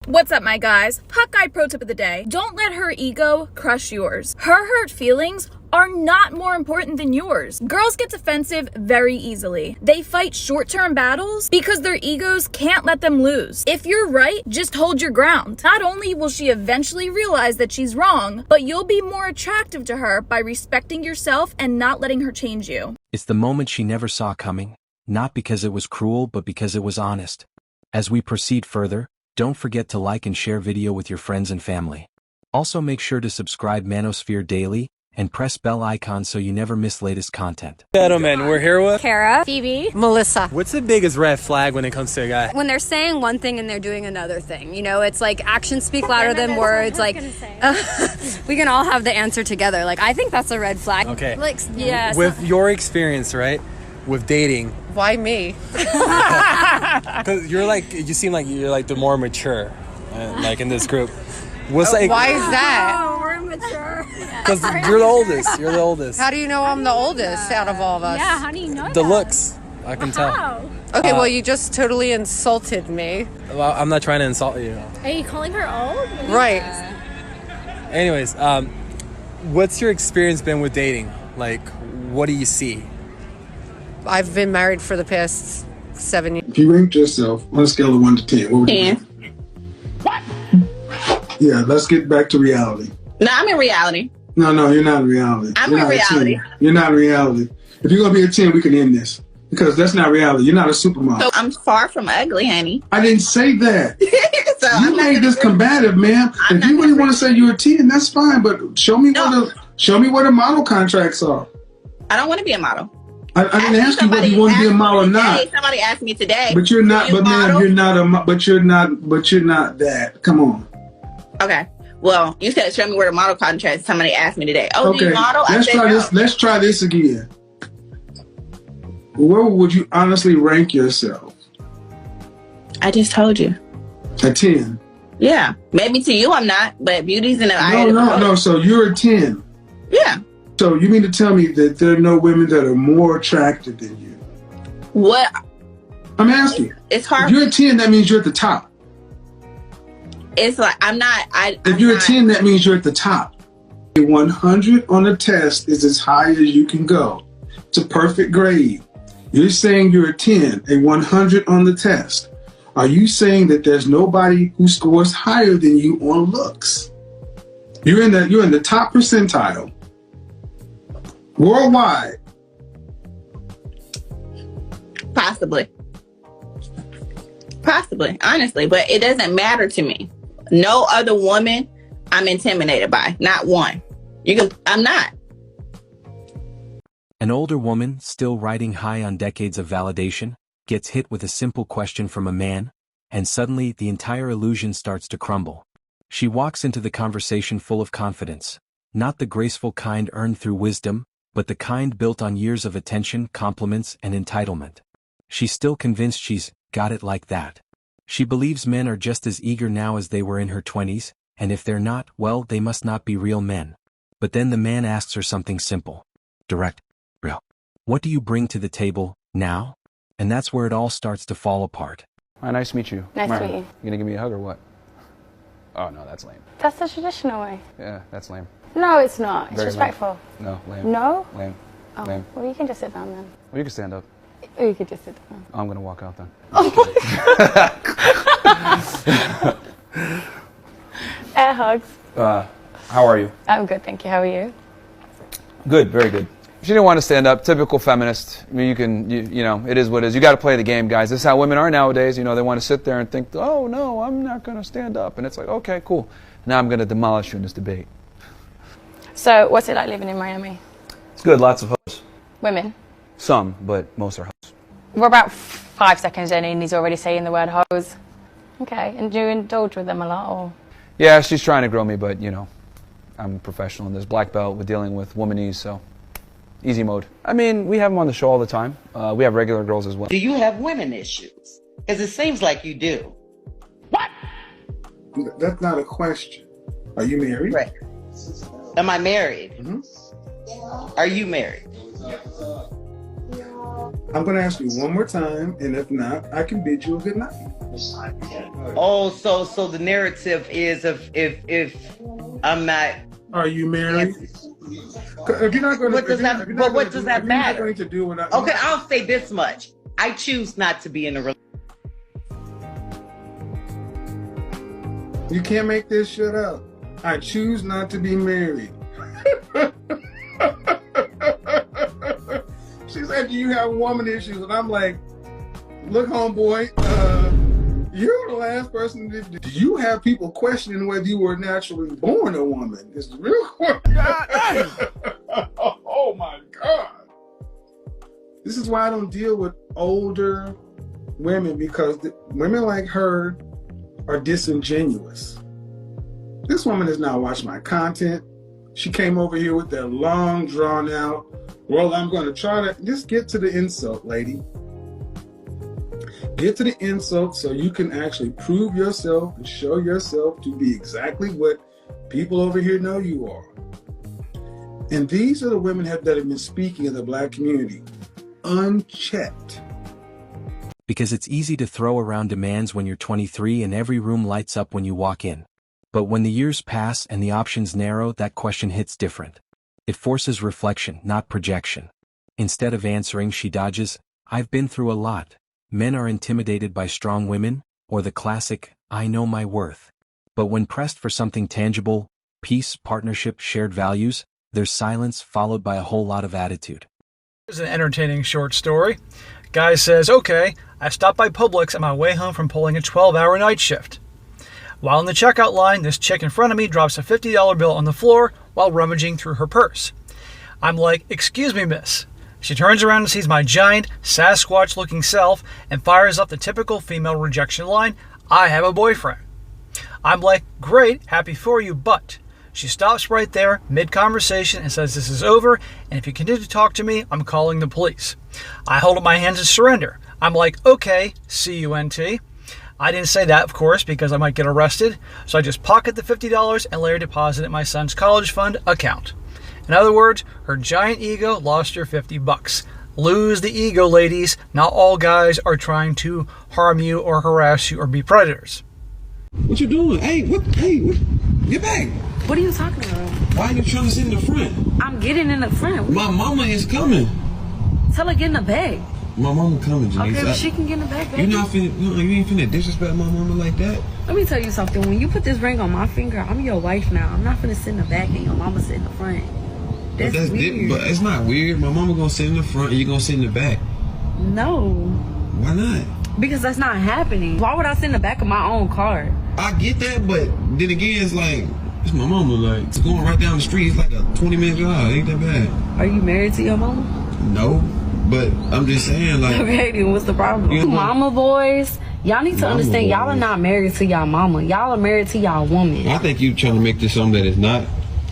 What's up, my guys? Hot guy pro tip of the day. Don't let her ego crush yours. Her hurt feelings are not more important than yours. Girls get defensive very easily. They fight short-term battles because their egos can't let them lose. If you're right, just hold your ground. Not only will she eventually realize that she's wrong, but you'll be more attractive to her by respecting yourself and not letting her change you. It's the moment she never saw coming, not because it was cruel, but because it was honest. As we proceed further, don't forget to like and share video with your friends and family. Also make sure to subscribe Manosphere daily and press bell icon so you never miss latest content. Gentlemen, we're here with Kara, Phoebe, Melissa. What's the biggest red flag when it comes to a guy? When they're saying one thing and they're doing another thing, you know, it's like actions speak louder than words. Like, we can all have the answer together. Like, I think that's a red flag. Okay. Like, yeah. With your experience, right, with dating, why me? because you seem like you're like the more mature, like in this group. What's like? Why is that? Oh, we're immature. Because you're the oldest. You're the oldest. How do you know I'm the oldest out of all of us? Yeah, how do you know The that? looks, I can tell. Okay, well, you just totally insulted me. Well, I'm not trying to insult you. Are you calling her old? Right. Anyways, what's your experience been with dating? Like, what do you see? I've been married for the past 7 years. If you ranked yourself on a scale of 1 to 10, what would you do? What? Yeah, let's get back to reality. No, I'm in reality. No, you're not in reality. I'm You're in not a reality. 10. You're not in reality. If you're going to be a 10, we can end this. Because that's not reality. You're not a supermodel. So I'm far from ugly, honey. I didn't say that. So You I'm not made gonna this agree. combative, man. I'm If not you really gonna want to say you're a 10, that's fine. But show me No. what the model contracts are. I don't want to be a model. I didn't ask you whether you want to be a model or not. Somebody asked me today. But you're not. "Do you But man, model?" you're not a. But you're not. But you're not that. Come on. Okay. Well, you said show me where the model contract. Somebody asked me today. Oh, do Okay. you model? I Let's said try no. this. Let's try this again. Where would you honestly rank yourself? I just told you. A 10. Yeah. Maybe to you I'm not, but beauty's in the eye of the No. beholder. So you're a 10. Yeah. So you mean to tell me that there are no women that are more attractive than you? What? I'm asking. It's hard. If you're a 10, that means you're at the top. It's like I'm not. If you're a 10, that means you're at the top. A 100 on a test is as high as you can go. It's a perfect grade. You're saying you're a 10, a 100 on the test. Are you saying that there's nobody who scores higher than you on looks? You're in the top percentile. Worldwide. Possibly, honestly, but it doesn't matter to me. No other woman I'm intimidated by. Not one. I'm not. An older woman, still riding high on decades of validation, gets hit with a simple question from a man, and suddenly the entire illusion starts to crumble. She walks into the conversation full of confidence, not the graceful kind earned through wisdom, but the kind built on years of attention, compliments, and entitlement. She's still convinced she's got it like that. She believes men are just as eager now as they were in her 20s, and if they're not, well, they must not be real men. But then the man asks her something simple, direct, real. What do you bring to the table now? And that's where it all starts to fall apart. Hi, nice to meet you. Nice to meet you. You gonna give me a hug or what? Oh, no, that's lame. That's the traditional way. Yeah, that's lame. No, it's not. It's Very respectful. No, lame. No? Lame. Oh, Lame. well, you can just sit down then. Well, you can stand up. Or you could just sit down. I'm gonna walk out then. Air hugs. How are you? I'm good, thank you. How are you? Good, very good. She didn't want to stand up. Typical feminist. I mean, you know, it is what it is. You got to play the game, guys. This is how women are nowadays. You know, they want to sit there and think, oh, no, I'm not going to stand up. And it's like, okay, cool. Now I'm going to demolish you in this debate. So, what's it like living in Miami? It's good. Lots of hoes. Women? Some, but most are hoes. We're about 5 seconds in and he's already saying the word hose. Okay, and do you indulge with them a lot, or? Yeah, she's trying to grow me, but, you know, I'm a professional in this black belt with dealing with womanese, so easy mode. I mean, we have them on the show all the time. We have regular girls as well. Do you have women issues? Because it seems like you do. What? That's not a question. Are you married? Right. Am I married? Mm-hmm. Are you married? I'm going to ask you one more time, and if not, I can bid you a good night. Oh, so the narrative is if I'm not. Are you married? If you're not going to, What does that? But what does that matter? Going to do what Okay, I'll say this much: I choose not to be in a relationship. You can't make this shit up. I choose not to be married. She said, "Do you have woman issues?" And I'm like, "Look, homeboy, you're the last person. Do you have people questioning whether you were naturally born a woman?" It's the real question. Oh my God! This is why I don't deal with older women, because women like her are disingenuous. This woman has not watched my content. She came over here with that long, drawn out, well, I'm going to try to just get to the insult, lady. Get to the insult so you can actually prove yourself and show yourself to be exactly what people over here know you are. And these are the women that have been speaking in the Black community, unchecked. Because it's easy to throw around demands when you're 23 and every room lights up when you walk in. But when the years pass and the options narrow, that question hits different. It forces reflection, not projection. Instead of answering, she dodges, "I've been through a lot." Men are intimidated by strong women, or the classic, "I know my worth." But when pressed for something tangible, peace, partnership, shared values, there's silence followed by a whole lot of attitude. Here's an entertaining short story. Guy says, "Okay, I stopped by Publix on my way home from pulling a 12-hour night shift. While in the checkout line, this chick in front of me drops a $50 bill on the floor while rummaging through her purse. I'm like, 'Excuse me, miss.' She turns around and sees my giant, Sasquatch-looking self and fires up the typical female rejection line, 'I have a boyfriend.' I'm like, 'Great, happy for you, but..." She stops right there, mid-conversation, and says this is over, and if you continue to talk to me, I'm calling the police. I hold up my hands and surrender. I'm like, "Okay, CUNT." I didn't say that, of course, because I might get arrested, so I just pocket the $50 and later deposit it in my son's college fund account. In other words, her giant ego lost her $50. Lose the ego, ladies. Not all guys are trying to harm you or harass you or be predators. What you doing? Hey, what? Get back. What are you talking about? Why are you trying to sit in the front? I'm getting in the front. My mama is coming. Tell her get in the bag. My mama coming, Janice. Okay, but she can get in the bag, baby. You ain't finna disrespect my mama like that. Let me tell you something. When you put this ring on my finger, I'm your wife now. I'm not finna sit in the back and your mama sit in the front. That's weird. But it's not weird. My mama gonna sit in the front and you gonna sit in the back. No. Why not? Because that's not happening. Why would I sit in the back of my own car? I get that, but then again, it's like, it's my mama. Like, it's going right down the street. It's like a 20-minute drive. Ain't that bad. Are you married to your mama? No. But I'm just saying, like... Okay, then what's the problem? You know, mama boys, y'all need to understand, y'all are not married to y'all mama. Y'all are married to y'all woman. I think you trying to make this something that is not.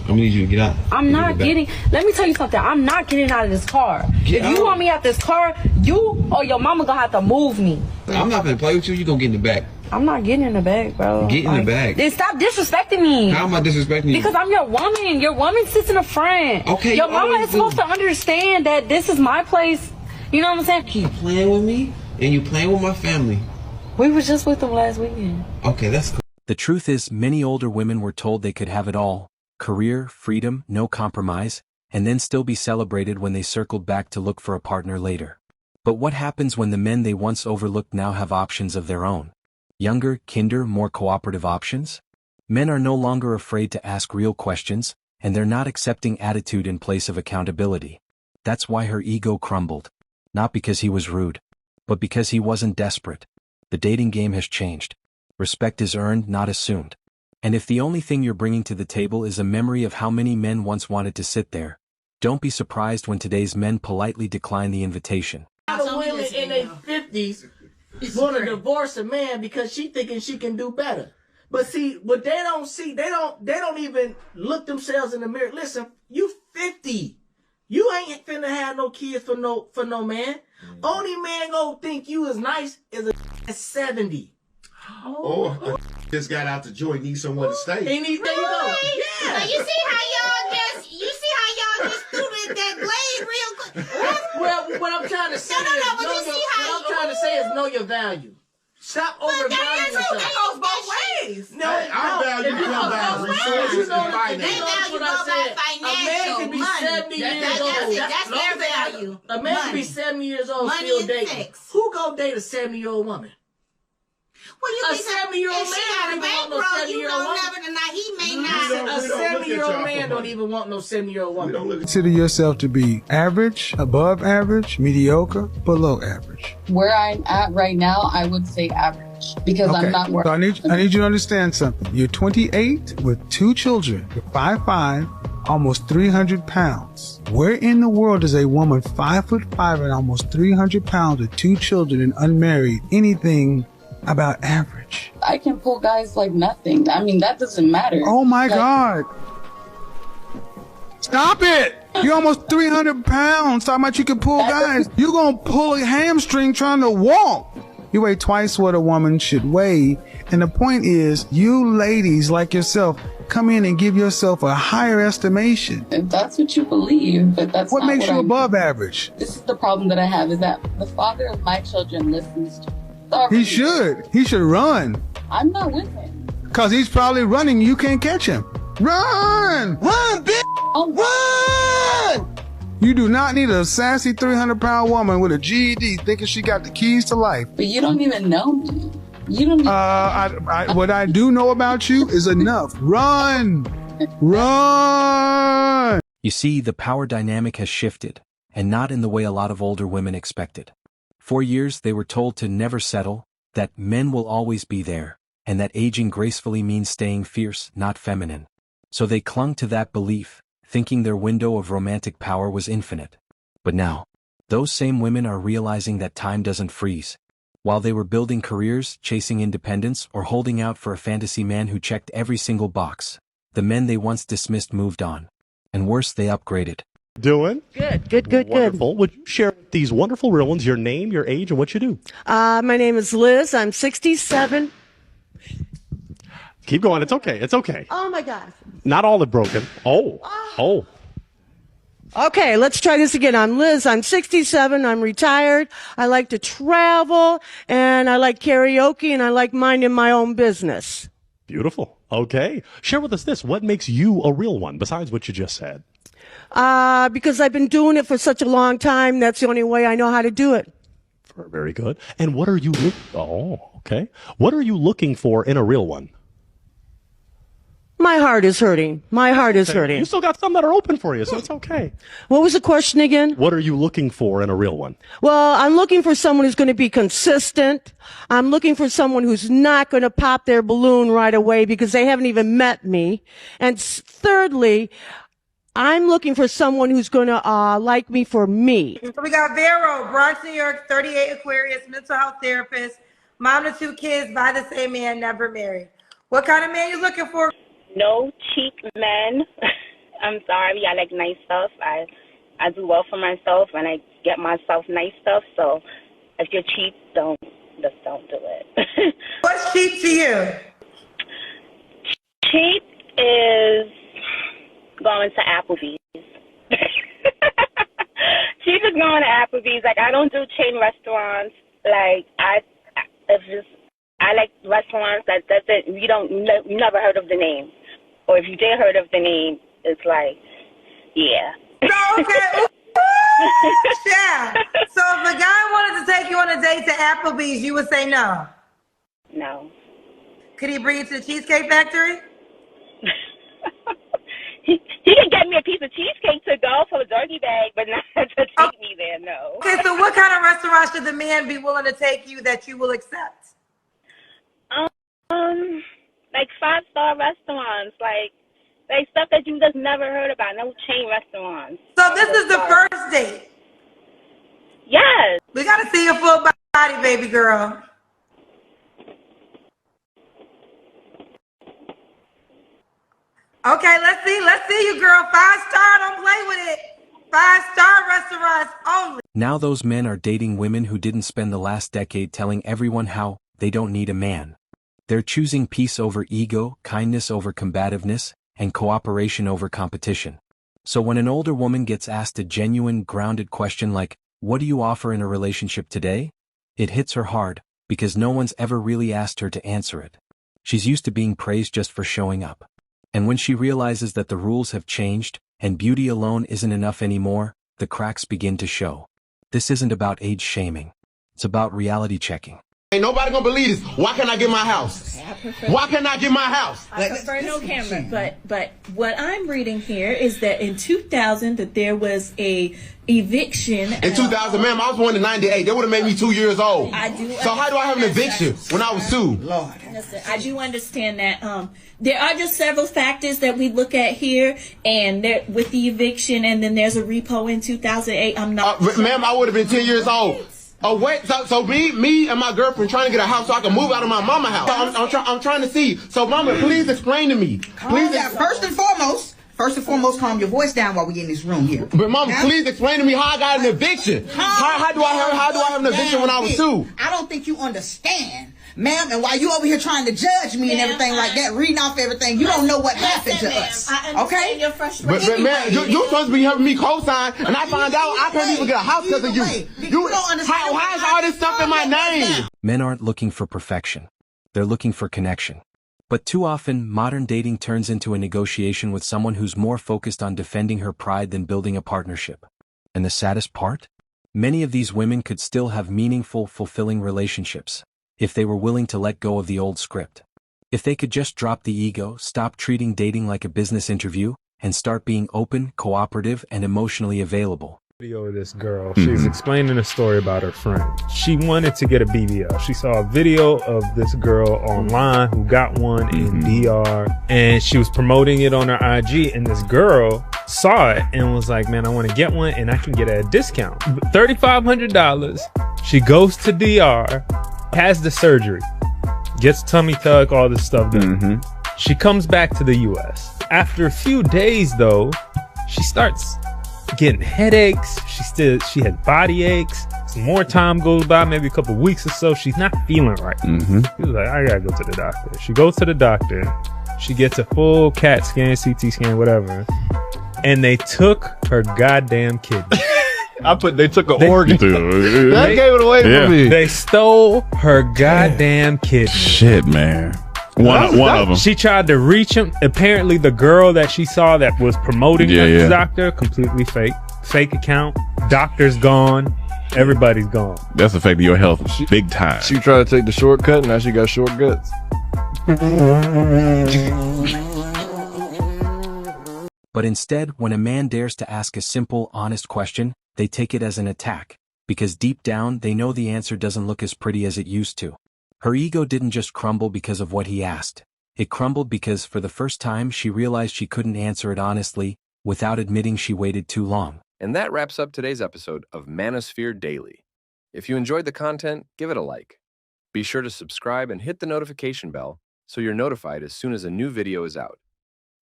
I'm gonna need you to get out. I'm not getting... Let me tell you something. I'm not getting out of this car. If you want me out this car, you or your mama gonna have to move me. I'm not gonna play with you. You gonna get in the back. I'm not getting in the bag, bro. Get in the bag. Then stop disrespecting me. How am I disrespecting you? Because I'm your woman. Your woman sits in the front. Okay. Your mama is supposed to understand that this is my place. You know what I'm saying? Keep playing with me, and you playing with my family. We was just with them last weekend. Okay, that's cool. The truth is, many older women were told they could have it all: career, freedom, no compromise, and then still be celebrated when they circled back to look for a partner later. But what happens when the men they once overlooked now have options of their own? Younger, kinder, more cooperative options? Men are no longer afraid to ask real questions, and they're not accepting attitude in place of accountability. That's why her ego crumbled. Not because he was rude, but because he wasn't desperate. The dating game has changed. Respect is earned, not assumed. And if the only thing you're bringing to the table is a memory of how many men once wanted to sit there, don't be surprised when today's men politely decline the invitation. A lot of women in their 50s want to divorce a man because she thinking she can do better. But see, what they don't see, they don't even look themselves in the mirror. Listen, you 50. You ain't finna have no kids for no man. Only man gonna think you is nice is a 70. Or just got out the joint, need someone to stay. There you go. Yeah. Now you see how y'all just threw that blade real quick. Well, what I'm trying to say but you see how what I'm trying to say is know your value. Stop overvaluing yourself. That goes both ways. No, I value come by resources and finances. They value A man can be 70 years old. That's their value. A man can be 70 years old, Money still and dating. sex. Who gonna date a 70-year-old woman? Well, you A think 70-year-old if she man got a don't even want no bankroll, you 70-year-old don't woman. never deny he may A not. 70-year-old man don't even want no 70-year-old woman. Consider yourself to be average, above average, mediocre, below average. Where I'm at right now, I would say average because I'm not where. So I need you to understand something. You're 28 with 2 children. You're 5'5", almost 300 pounds. Where in the world is a woman 5'5" and almost 300 pounds with 2 children and unmarried anything about average? I can pull guys like nothing. I mean, that doesn't matter. Oh my God. Stop it! You're almost 300 pounds. Talking about you can pull guys. You're going to pull a hamstring trying to walk. You weigh twice what a woman should weigh. And the point is, you ladies like yourself, come in and give yourself a higher estimation. If that's what you believe, but that's what not makes what you I'm- above average. This is the problem that I have, is that the father of my children listens to me. Sorry. He should. He should run. I'm not with him. Because he's probably running. You can't catch him. Run! Run, bitch! Run! You do not need a sassy 300-pound woman with a GED thinking she got the keys to life. But you don't even know me. You don't even... What I do know about you is enough. Run! Run! You see, the power dynamic has shifted, and not in the way a lot of older women expected. For years, they were told to never settle, that men will always be there, and that aging gracefully means staying fierce, not feminine. So they clung to that belief, thinking their window of romantic power was infinite. But now, those same women are realizing that time doesn't freeze. While they were building careers, chasing independence, or holding out for a fantasy man who checked every single box, the men they once dismissed moved on. And worse, they upgraded. Doing? Good. Wonderful. Would you share with these wonderful real ones your name, your age, and what you do? My name is Liz. I'm 67. Keep going. It's okay. It's okay. Oh my God. Not all have broken. Oh. Okay, let's try this again. I'm Liz. I'm 67. I'm retired. I like to travel, and I like karaoke, and I like minding my own business. Beautiful. Okay. Share with us this. What makes you a real one besides what you just said? Because I've been doing it for such a long time. That's the only way I know how to do it. Very good. And what are you okay. What are you looking for in a real one? My heart is hurting. You still got some that are open for you, so it's okay. What was the question again? What are you looking for in a real one? Well, I'm looking for someone who's going to be consistent. I'm looking for someone who's not going to pop their balloon right away because they haven't even met me. And thirdly, I'm looking for someone who's going to like me for me. So we got Vero, Bronx, New York, 38 Aquarius, mental health therapist, mom to 2 kids, by the same man, never married. What kind of man you looking for? No cheap men. I'm sorry, I like nice stuff. I do well for myself and I get myself nice stuff. So if you're cheap, just don't do it. What's cheap to you? Cheap is going to Applebee's. Cheap is going to Applebee's. Like, I don't do chain restaurants. Like, I like restaurants that doesn't, you never heard of the name. Or if you did heard of the name, it's like, yeah. Okay. Yeah. So if a guy wanted to take you on a date to Applebee's, you would say no? No. Could he bring you to the Cheesecake Factory? He can get me a piece of cheesecake to go for a doggy bag, but not to take me there, no. Okay, so what kind of restaurant should the man be willing to take you that you will accept? Like 5-star restaurants, like stuff that you just never heard about, no chain restaurants. So this is the first date? Yes. We got to see your full body, baby girl. Okay, let's see you, girl. 5-star, don't play with it. 5-star restaurants only. Now those men are dating women who didn't spend the last decade telling everyone how they don't need a man. They're choosing peace over ego, kindness over combativeness, and cooperation over competition. So when an older woman gets asked a genuine, grounded question like, "What do you offer in a relationship today?" it hits her hard, because no one's ever really asked her to answer it. She's used to being praised just for showing up. And when she realizes that the rules have changed, and beauty alone isn't enough anymore, the cracks begin to show. This isn't about age shaming. It's about reality checking. Ain't nobody gonna believe this. Why can't I get my house? Why can't I get my house? I prefer no camera, but what I'm reading here is that in 2000 that there was a eviction. In 2000, ma'am, I was born in 98. That would have made me 2 years old. I do. So how do I have an eviction when I was 2? Lord. Listen, I do understand that there are just several factors that we look at here, and there, with the eviction, and then there's a repo in 2008. I'm not. Ma'am, I would have been 10 years old. Oh wait, so me and my girlfriend trying to get a house so I can move out of my mama house. I'm trying to see. So mama, please explain to me. Please. First and foremost, calm your voice down while we get in this room here. But mama, please explain to me how I got an eviction. How do I have an eviction when I was 2? I don't think you understand, ma'am. And while you over here trying to judge me and everything like that, reading off everything, you don't know what happened to us. Okay? Your frustration. But man, you're supposed to be helping me co-sign, and I find out I can't even get a house because of you. You don't understand. Why is all this stuff in my name? Men aren't looking for perfection. They're looking for connection. But too often, modern dating turns into a negotiation with someone who's more focused on defending her pride than building a partnership. And the saddest part? Many of these women could still have meaningful, fulfilling relationships if they were willing to let go of the old script. If they could just drop the ego, stop treating dating like a business interview, and start being open, cooperative, and emotionally available. Video of this girl. She's explaining a story about her friend. She wanted to get a BBL. She saw a video of this girl online who got one in DR, and she was promoting it on her IG, and this girl saw it and was like, man, I want to get one and I can get it at a discount. $3,500. She goes to DR, has the surgery, gets tummy tuck, all this stuff done. She comes back to the US. After a few days though, she starts getting headaches. She had body aches. Some more time goes by, maybe a couple weeks or so. She's not feeling right. She was like, I gotta go to the doctor. She goes to the doctor. She gets a full CAT scan, CT scan, whatever. And they took her goddamn kidney. They took an organ. That gave it away for me. They stole her goddamn kidney. Shit, man. One of them. She tried to reach him. Apparently, the girl that she saw that was promoting the doctor, completely fake. Fake account. Doctor's gone. Everybody's gone. That's affecting your health big time. She tried to take the shortcut, and now she got short guts. But instead, when a man dares to ask a simple, honest question, they take it as an attack, because deep down, they know the answer doesn't look as pretty as it used to. Her ego didn't just crumble because of what he asked. It crumbled because, for the first time, she realized she couldn't answer it honestly, without admitting she waited too long. And that wraps up today's episode of Manosphere Daily. If you enjoyed the content, give it a like. Be sure to subscribe and hit the notification bell so you're notified as soon as a new video is out.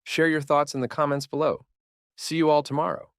Share your thoughts in the comments below. See you all tomorrow.